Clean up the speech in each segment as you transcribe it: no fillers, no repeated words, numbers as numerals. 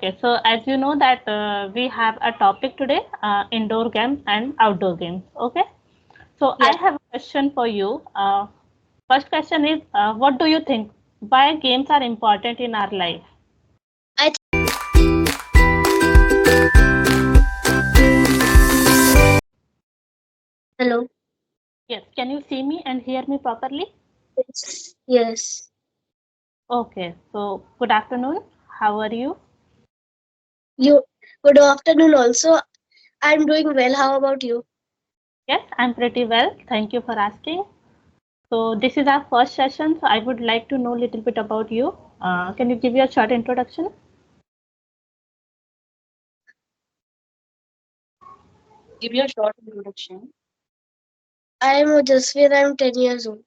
Okay, so as you know that we have a topic today, indoor games and outdoor games. Okay, so I Yeah. have a question for you. First question is, what do you think? Why games are important in our life? I Hello. Yes, can you see me and hear me properly? Yes. Yes. Okay, so good afternoon. How are you? You. Good afternoon. Also, I'm doing well. How about you? Yes, I'm pretty well. Thank you for asking. So this is our first session. So I would like to know a little bit about you. Can you give your short introduction? Give your short introduction. I'm Ojasvi. I'm 10 years old,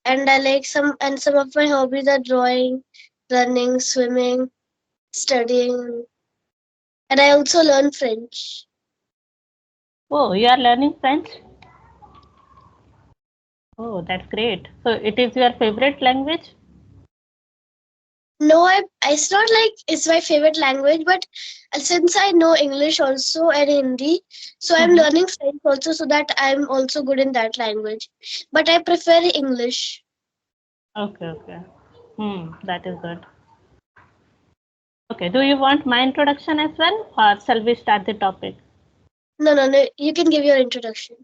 and I like some of my hobbies are drawing, running, swimming, studying, and I also learn French. Oh, you are learning French? Oh, that's great. So it is your favorite language? No, it's not like it's my favorite language, but since I know English also and Hindi, so I'm Mhm. learning French also so that I'm also good in that language. But I prefer English. Okay, okay. That is good. Okay, do you want my introduction as well, or shall we start the topic? No, no, no. You can give your introduction.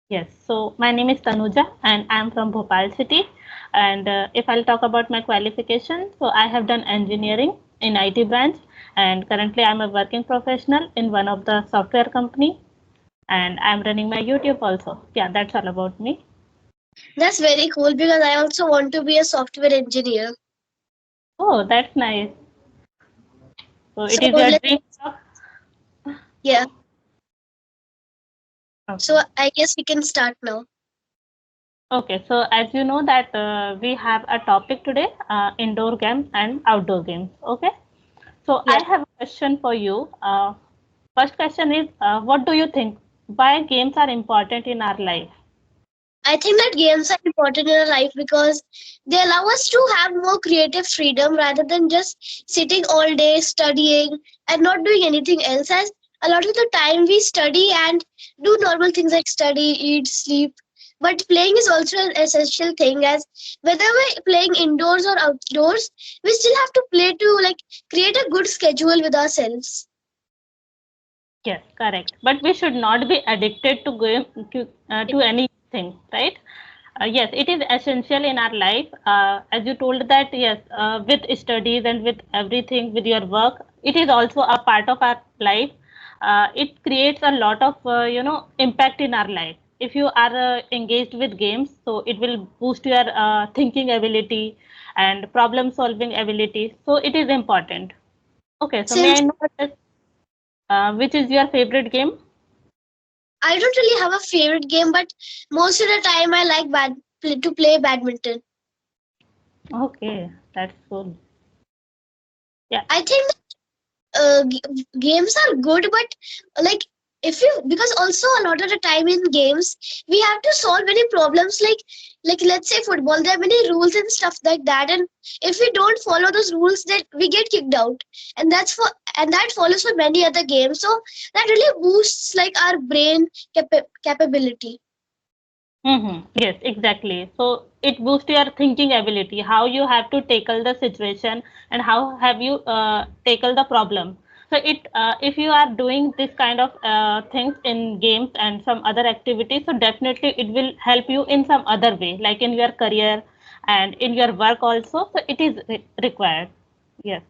Yes, so my name is Tanuja and I am from Bhopal city. And if I'll talk about my qualification, so I have done engineering in IT branch and currently I'm a working professional in one of the software company and I'm running my YouTube also. Yeah, that's all about me. That's very cool because I also want to be a software engineer. Oh, that's nice. So So it is your let dream job? yeah. Okay. So I guess we can start now. Okay, so as you know that we have a topic today, indoor games and outdoor games. Okay, so I Yeah. have a question for you. First question is, what do you think? Why games are important in our life? I think that games are important in our life because they allow us to have more creative freedom rather than just sitting all day studying and not doing anything else. As a lot of the time we study and do normal things like study, eat, sleep. But playing is also an essential thing as whether we're playing indoors or outdoors, we still have to play to like create a good schedule with ourselves. Yes, correct. But we should not be addicted to game to anything, right? Yes, it is essential in our life. As you told that, yes, with studies and with everything, with your work, it is also a part of our life. It creates a lot of impact in our life. If you are engaged with games, so it will boost your thinking ability and problem solving ability. So it is important. Okay, so may I Since know which is your favorite game? I don't really have a favorite game, but most of the time I like to play badminton. Okay, that's cool. Yeah. I think games are good, but like if you because also a lot of the time in games we have to solve many problems like let's say football there are many rules and stuff like that, and if we don't follow those rules then we get kicked out, and that follows for many other games, so that really boosts like our brain capability. Yes, exactly. So it boosts your thinking ability, how you have to tackle the situation and how have you tackle the problem. So if you are doing this kind of things in games and some other activities, so definitely it will help you in some other way, like in your career and in your work also. So it is required. Yes.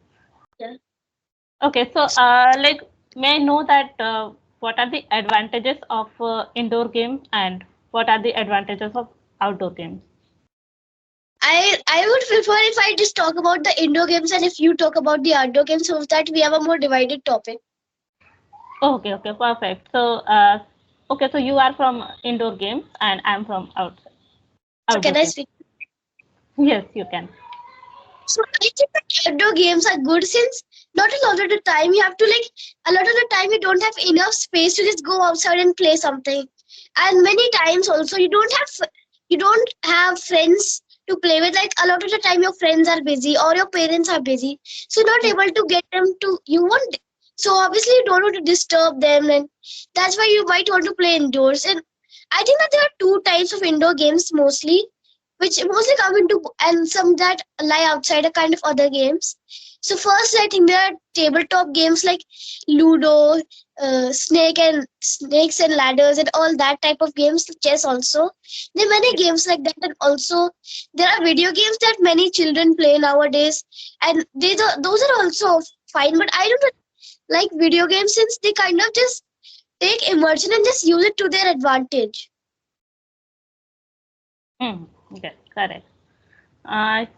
Yeah. Okay, so like, may I know that what are the advantages of indoor game and what are the advantages of outdoor games? I would prefer if I just talk about the indoor games and if you talk about the outdoor games so that we have a more divided topic. Okay, okay, perfect. So, okay, so you are from indoor games and I'm from So outdoor can I games. speak? Yes, you can. So I think that outdoor games are good since not a lot of the time you have to like a lot of the time you don't have enough space to just go outside and play something, and many times also you don't have friends to play with. Like a lot of the time your friends are busy or your parents are busy, so you're not able to get them to you want. So obviously you don't want to disturb them, and that's why you might want to play indoors. And I think that there are two types of indoor games mostly, which mostly come into, and some that lie outside are kind of other games. So first, I think there are tabletop games like Ludo, snakes and ladders, and all that type of games. Chess also. There are many games like that, and also there are video games that many children play nowadays, and those are also fine. But I don't like video games since they kind of just take immersion and just use it to their advantage. Hmm. Yes, correct.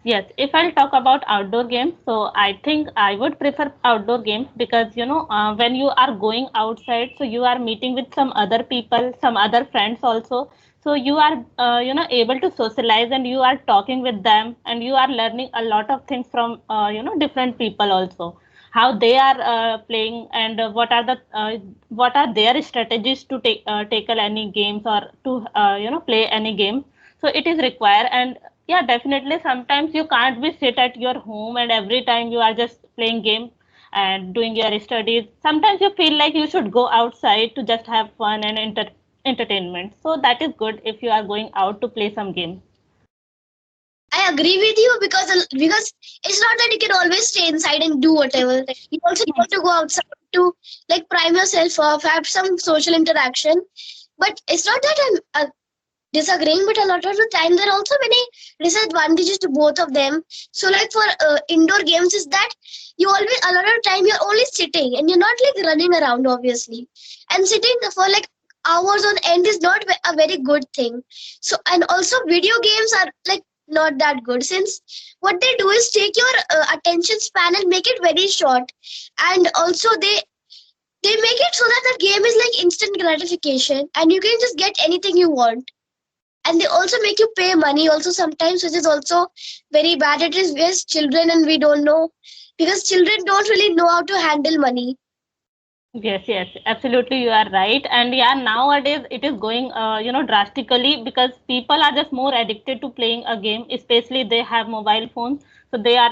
Yes, if I'll talk about outdoor games, so I think I would prefer outdoor games because when you are going outside, so you are meeting with some other people, some other friends also. So you are able to socialize and you are talking with them and you are learning a lot of things from different people also. How they are playing and what are their strategies to tackle any games or to play any game. So it is required. And yeah, definitely sometimes you can't be sit at your home and every time you are just playing game and doing your studies. Sometimes you feel like you should go outside to just have fun and entertainment. So that is good if you are going out to play some game. I agree with you because it's not that you can always stay inside and do whatever. You also need to go outside to like prime yourself off, have some social interaction. But it's not that I'm disagreeing, but a lot of the time there are also many disadvantages to both of them. So like for indoor games is that you always a lot of time you're only sitting and you're not like running around obviously, and sitting for like hours on end is not a very good thing. So and also video games are like not that good since what they do is take your attention span and make it very short, and also they make it so that the game is like instant gratification and you can just get anything you want. And they also make you pay money also sometimes, which is also very bad. It is with children and we don't know, because children don't really know how to handle money. Yes, yes, absolutely, you are right. And yeah, nowadays it is going, drastically because people are just more addicted to playing a game, especially they have mobile phones. So they are,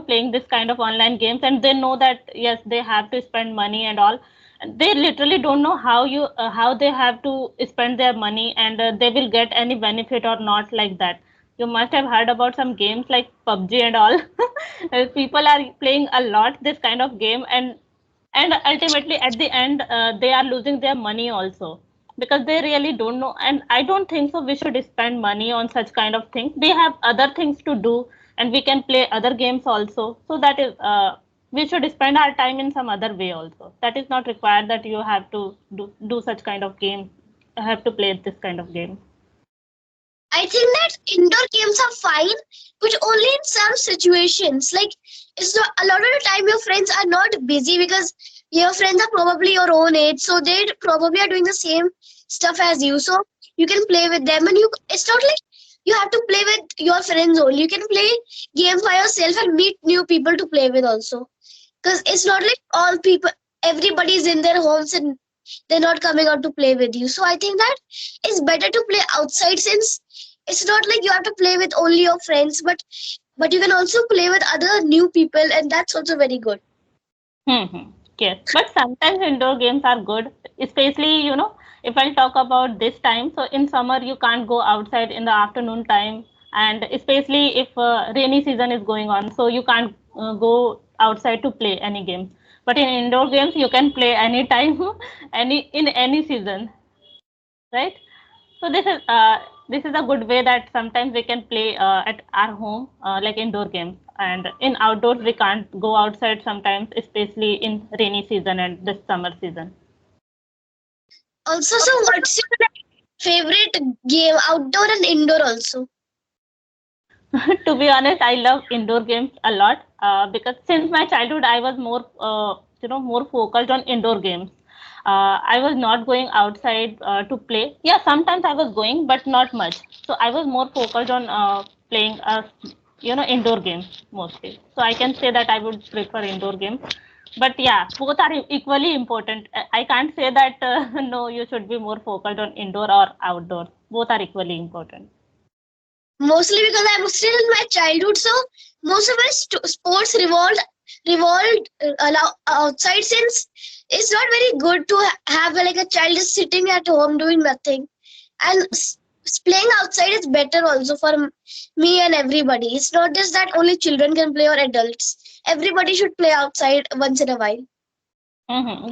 playing this kind of online games and they know that, yes, they have to spend money and all. And they literally don't know how they have to spend their money and they will get any benefit or not like that. You must have heard about some games like PUBG and all. People are playing a lot this kind of game and ultimately at the end they are losing their money also because they really don't know. And I don't think so we should spend money on such kind of things. We have other things to do and we can play other games also. So that is we should spend our time in some other way also. That is not required that you have to do such kind of game, have to play this kind of game. I think that indoor games are fine, but only in some situations. Like it's not a lot of the time your friends are not busy because your friends are probably your own age, so they probably are doing the same stuff as you. So you can play with them, and you. It's not like you have to play with your friends only. You can play games by yourself and meet new people to play with also. Because it's not like all people, everybody's in their homes and they're not coming out to play with you. So I think that it's better to play outside since it's not like you have to play with only your friends, but you can also play with other new people, and that's also very good. Mm-hmm. Yes, but sometimes indoor games are good, especially, if I'll talk about this time. So in summer, you can't go outside in the afternoon time, and especially if rainy season is going on, so you can't go outside to play any games. But in indoor games, you can play anytime, any season, right? So this is a good way that sometimes we can play at our home like indoor games, and in outdoors we can't go outside sometimes, especially in rainy season and this summer season. Also, so what's your favorite game, outdoor and indoor also? To be honest, I love indoor games a lot because since my childhood, I was more focused on indoor games. I was not going outside to play. Yeah, sometimes I was going, but not much. So I was more focused on playing, indoor games mostly. So I can say that I would prefer indoor games. But yeah, both are equally important. I can't say that no, you should be more focused on indoor or outdoor. Both are equally important. Mostly because I'm still in my childhood, so most of my sports revolved outside, since it's not very good to have like a child just sitting at home doing nothing. And playing outside is better also for me and everybody. It's not just that only children can play or adults. Everybody should play outside once in a while.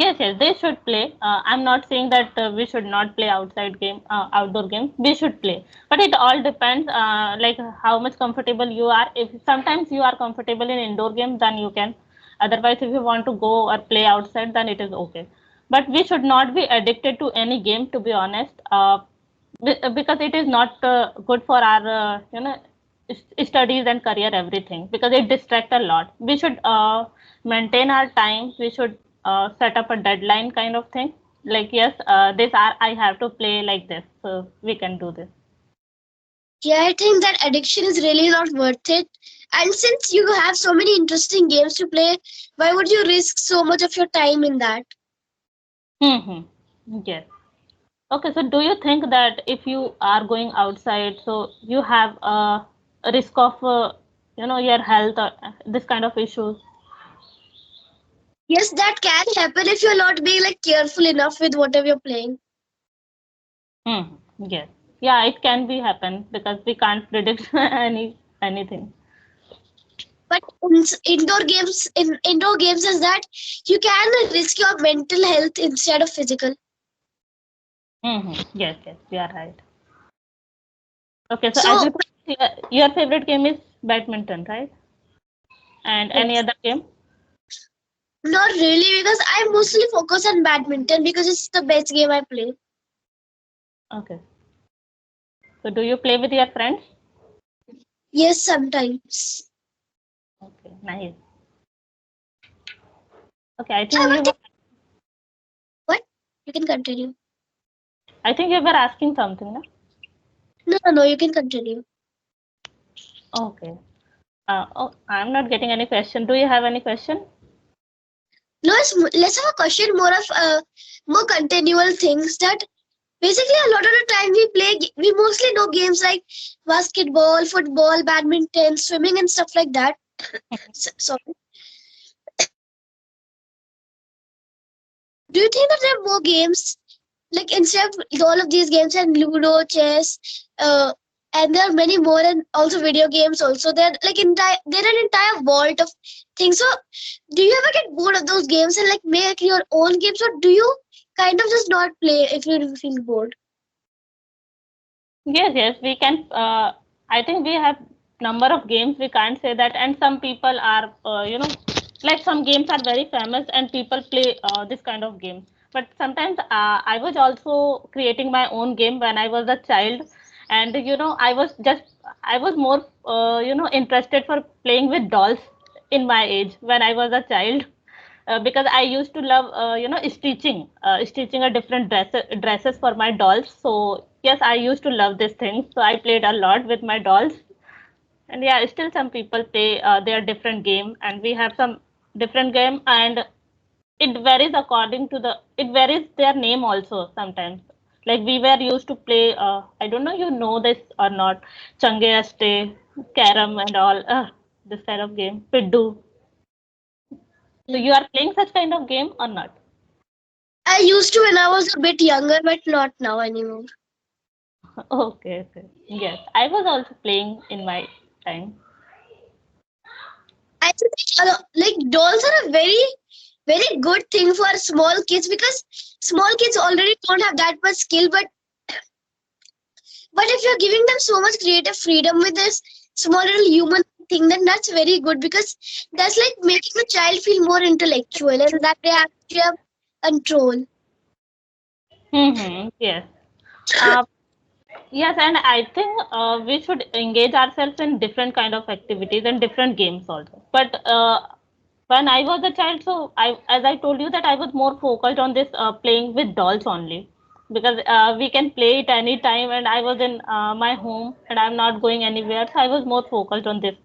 Yes, yes, they should play. I'm not saying that we should not play outdoor games. We should play, but it all depends, like how much comfortable you are. If sometimes you are comfortable in indoor games, then you can. Otherwise, if you want to go or play outside, then it is okay. But we should not be addicted to any game, to be honest, because it is not good for our, studies and career, everything. Because it distracts a lot. We should maintain our time. We should set up a deadline kind of thing, like yes, this hour I have to play like this, so we can do this. Yeah, I think that addiction is really not worth it. And since you have so many interesting games to play, why would you risk so much of your time in that? Hmm. Yes. Okay, so do you think that if you are going outside, so you have a risk of your health or this kind of issues? Yes, that can happen if you're not being like careful enough with whatever you're playing. Hmm. Yes. Yeah, it can be happen because we can't predict anything. But in indoor games is that you can risk your mental health instead of physical. Hmm. Yes, yes, you are right. Okay, so as So you told, your favorite game is badminton, right? And any yes, other game? not really, because I mostly focus on badminton because it's the best game I play. Okay. So do you play with your friends? Yes, sometimes. Okay, nice. Okay, I I think would think what? You can continue. you were asking something, no? No, you can continue. Okay. Oh, I'm not getting any question. Do you have any question? No, let's have a question more of more continual things that basically a lot of the time we mostly know games like basketball, football, badminton, swimming, and stuff like that. Sorry. Do you think that there are more games like instead of all of these games and Ludo, chess, and there are many more, and also video games also. They're like they're an entire vault of things. So do you ever get bored of those games and like make your own games, or do you kind of just not play if you feel bored? Yes, yes, we can. I think we have number of games. We can't say that, and some people are, like some games are very famous, and people play this kind of games. But sometimes I was also creating my own game when I was a child, and I was more, interested for playing with dolls in my age when I was a child. Because I used to love, stitching a different dresses for my dolls. So yes, I used to love this thing. So I played a lot with my dolls, and yeah, still some people play their different game, and we have some different game, and it varies according to it varies their name also sometimes. Like we were used to play, I don't know you know this or not, Change Aste, Carom and all, this kind of game, Piddu. So Yeah. you are playing such kind of game or not? I used to when I was a bit younger, but not now anymore. Okay, okay. Yes, I was also playing in my time. I think like dolls are a very good thing for small kids because small kids already don't have that much skill, but if you're giving them so much creative freedom with this small little human thing, then that's very good because that's like making the child feel more intellectual and that they actually have control. Mm-hmm. Yes. Uh, yes, and I think we should engage ourselves in different kind of activities and different games also. But when I was a child, so as I told you that I was more focused on this playing with dolls only, because we can play it anytime, and I was in my home and I'm not going anywhere, so I was more focused on this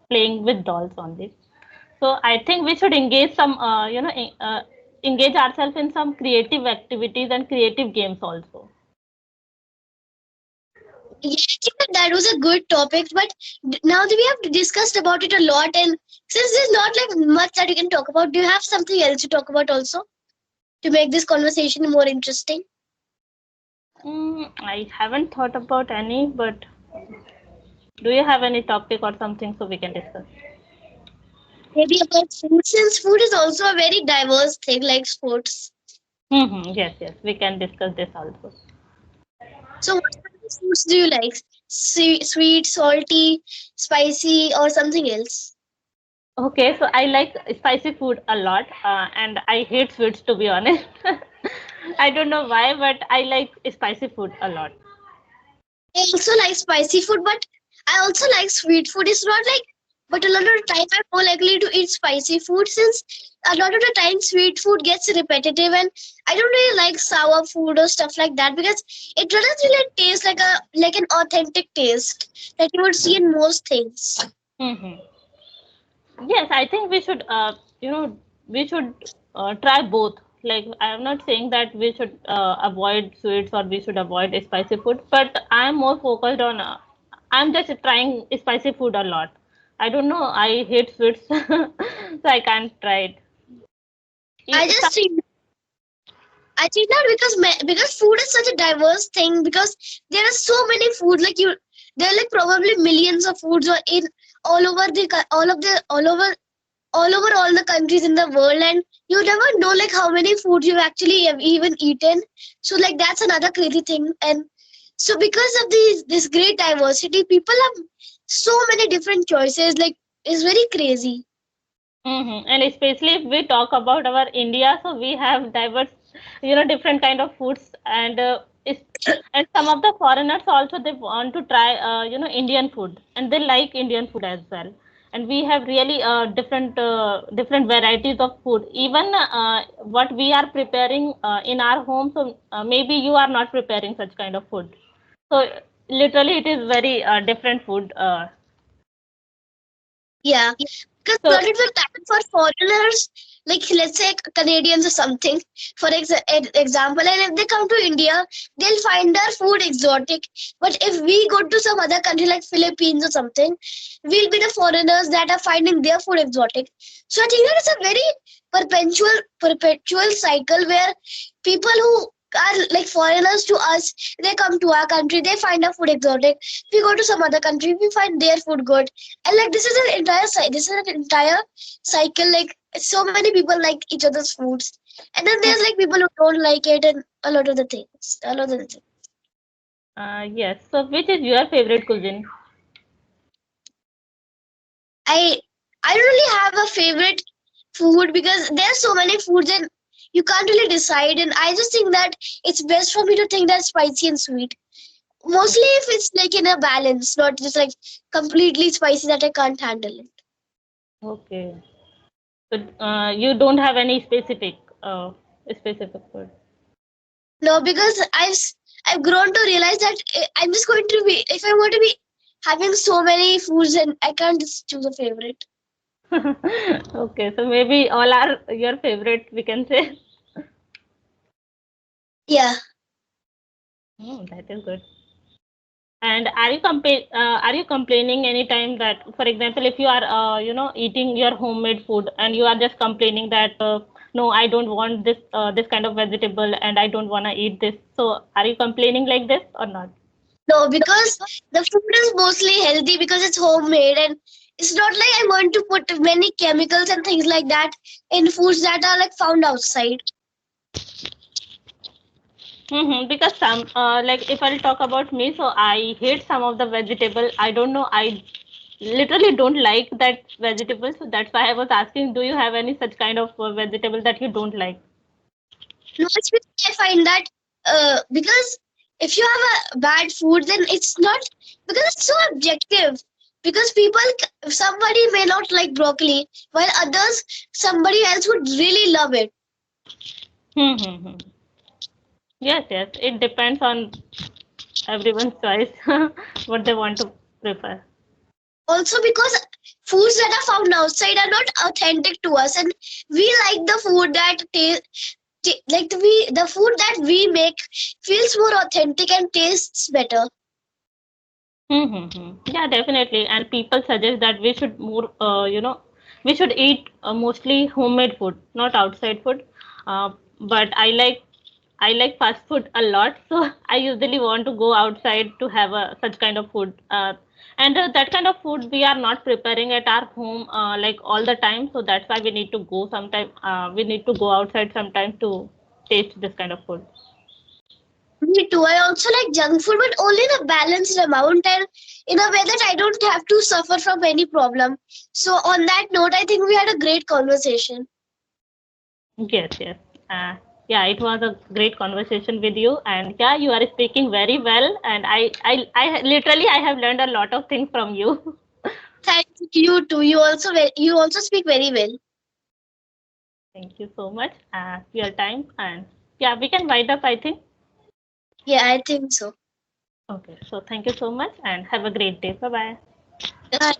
playing with dolls only. So I think we should engage ourselves in some creative activities and creative games also. Yeah, I think that was a good topic, but now that we have discussed about it a lot, and since there's not like much that you can talk about, do you have something else to talk about also to make this conversation more interesting? I haven't thought about any, but do you have any topic or something so we can discuss? Maybe about food, since food is also a very diverse thing like sports. Yes, yes, we can discuss this also. So, what kind of foods do you like? Sweet, salty, spicy, or something else? Okay, so I like spicy food a lot, and I hate sweets to be honest. I don't know why, but I like spicy food a lot. I also like spicy food, but I also like sweet food. It's not like, but a lot of the time I'm more likely to eat spicy food since a lot of the time sweet food gets repetitive, and I don't really like sour food or stuff like that because it doesn't really taste like an authentic taste that you would see in most things. hmm Yes, I think we should, we should try both. Like, I am not saying that we should avoid sweets or we should avoid spicy food, but I am more focused on, I'm just trying spicy food a lot. I don't know, I hate sweets, so I can't try it. I Some, just think I think that because food is such a diverse thing because there are so many food like you there are like probably millions of foods or in all over the co- all over all the countries in the world, and you never know like how many foods you actually have even eaten. So like that's another crazy thing. And so because of this great diversity, people have so many different choices, like it's very crazy. And especially if we talk about our India, so we have diverse, different kind of foods, and some of the foreigners also they want to try, Indian food, and they like Indian food as well. And we have really different varieties of food. Even what we are preparing in our home, so maybe you are not preparing such kind of food. So literally, it is very different food. Yeah, because a So lot of the time for foreigners, like let's say Canadians or something, for example, and if they come to India, they'll find our food exotic. But if we go to some other country like Philippines or something, we'll be the foreigners that are finding their food exotic. So I think that is a very perpetual cycle where people who are like foreigners to us, they come to our country, they find our food exotic. We go to some other country, we find their food good, and like this is an entire cycle. Like so many people like each other's foods, and then there's like people who don't like it, and a lot of the things. yes. So which is your favorite cuisine? I i don't really have a favorite food because there's so many foods and you can't really decide, and I just think that it's best for me to think that spicy and sweet, mostly if it's like in a balance, not just like completely spicy that I can't handle it. Okay. But you don't have any specific food. No, because I've grown to realize that I'm just going to be if I'm going to be having so many foods and I can't just choose a favorite. Okay, so maybe all are your favorite, we can say. Yeah. That is good. And are you complaining anytime that, for example, if you are eating your homemade food and you are just complaining that no, I don't want this kind of vegetable and I don't want to eat this. So are you complaining like this or not? No, because the food is mostly healthy because it's homemade, and it's not like I want to put many chemicals and things like that in foods that are like found outside. Because some, like if I'll talk about me, so I hate some of the vegetable. I don't know. I literally don't like that vegetable. So that's why I was asking, do you have any such kind of vegetable that you don't like? No, it's because I find that because if you have a bad food, then it's not because it's so objective. Because somebody may not like broccoli, while others, somebody else would really love it. Hmm. Yes, yes. It depends on everyone's choice, what they want to prefer. Also, because foods that are found outside are not authentic to us, and we like the food that like the food that we make feels more authentic and tastes better. Yeah, definitely. And people suggest that we should more, we should eat mostly homemade food, not outside food. But I like fast food a lot, so I usually want to go outside to have such kind of food. And that kind of food we are not preparing at our home like all the time, so that's why we need to go sometime. We need to go outside sometime to taste this kind of food. Me too. I also like junk food, but only in a balanced amount and in a way that I don't have to suffer from any problem. So, on that note, I think we had a great conversation. Yes, yes. Yeah, it was a great conversation with you, and yeah, you are speaking very well, and I literally I have learned a lot of things from you. Thank you too. You also speak very well. Thank you so much for your time, and yeah, we can wind up, I think. Yeah, I think so. Okay, so thank you so much, and have a great day. Bye bye. Bye.